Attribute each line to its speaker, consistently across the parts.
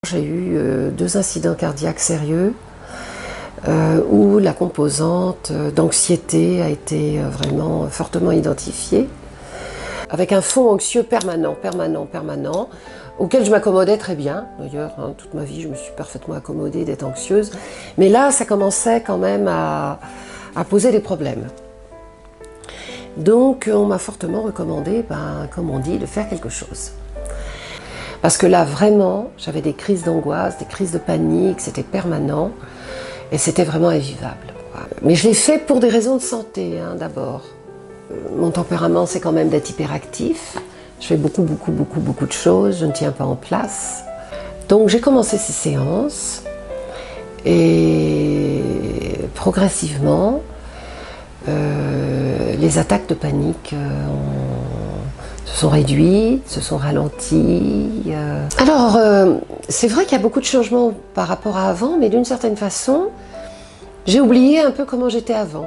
Speaker 1: J'ai eu 2 incidents cardiaques sérieux où la composante d'anxiété a été vraiment fortement identifiée, avec un fond anxieux permanent, auquel je m'accommodais très bien. D'ailleurs, toute ma vie, je me suis parfaitement accommodée d'être anxieuse. Mais là, ça commençait quand même à poser des problèmes. Donc, on m'a fortement recommandé, comme on dit, de faire quelque chose. Parce que là, vraiment, j'avais des crises d'angoisse, des crises de panique, c'était permanent. Et c'était vraiment invivable. Mais je l'ai fait pour des raisons de santé, d'abord. Mon tempérament, c'est quand même d'être hyperactif. Je fais beaucoup de choses, je ne tiens pas en place. Donc j'ai commencé ces séances et progressivement, les attaques de panique se sont réduites, se sont ralenties. Alors, c'est vrai qu'il y a beaucoup de changements par rapport à avant, mais d'une certaine façon, j'ai oublié un peu comment j'étais avant.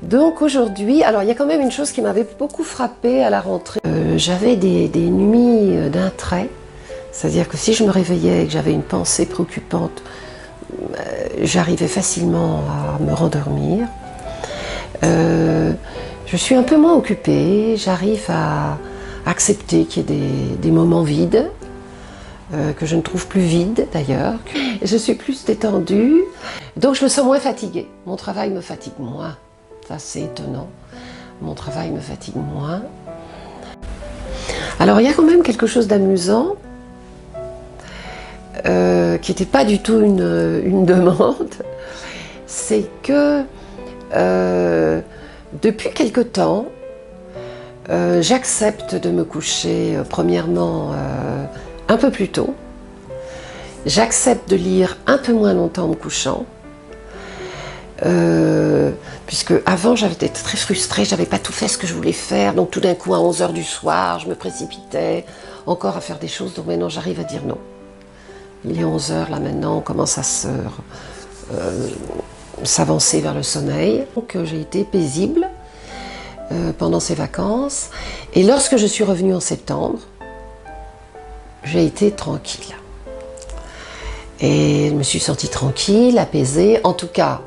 Speaker 1: Donc aujourd'hui, alors il y a quand même une chose qui m'avait beaucoup frappée à la rentrée. J'avais des nuits d'un trait, c'est-à-dire que si je me réveillais et que j'avais une pensée préoccupante, j'arrivais facilement à me rendormir. Je suis un peu moins occupée, j'arrive à accepter qu'il y ait des moments vides, que je ne trouve plus vides d'ailleurs. Je suis plus détendue, donc je me sens moins fatiguée. Mon travail me fatigue moins, ça c'est étonnant. Mon travail me fatigue moins. Alors il y a quand même quelque chose d'amusant, qui n'était pas du tout une demande, c'est que depuis quelque temps, j'accepte de me coucher premièrement un peu plus tôt. J'accepte de lire un peu moins longtemps en me couchant, puisque avant j'étais très frustrée, j'avais pas tout fait ce que je voulais faire, donc tout d'un coup à 11 h du soir, je me précipitais encore à faire des choses, donc maintenant j'arrive à dire non. Il est 11 h là maintenant, on commence à s'avancer vers le sommeil. Donc j'ai été paisible pendant ces vacances, et lorsque je suis revenue en septembre, j'ai été tranquille. Et je me suis sentie tranquille, apaisée, en tout cas,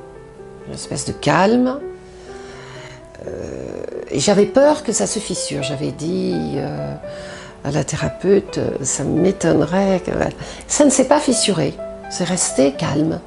Speaker 1: une espèce de calme. Et j'avais peur que ça se fissure. J'avais dit à la thérapeute, ça m'étonnerait que... Ça ne s'est pas fissuré, c'est resté calme.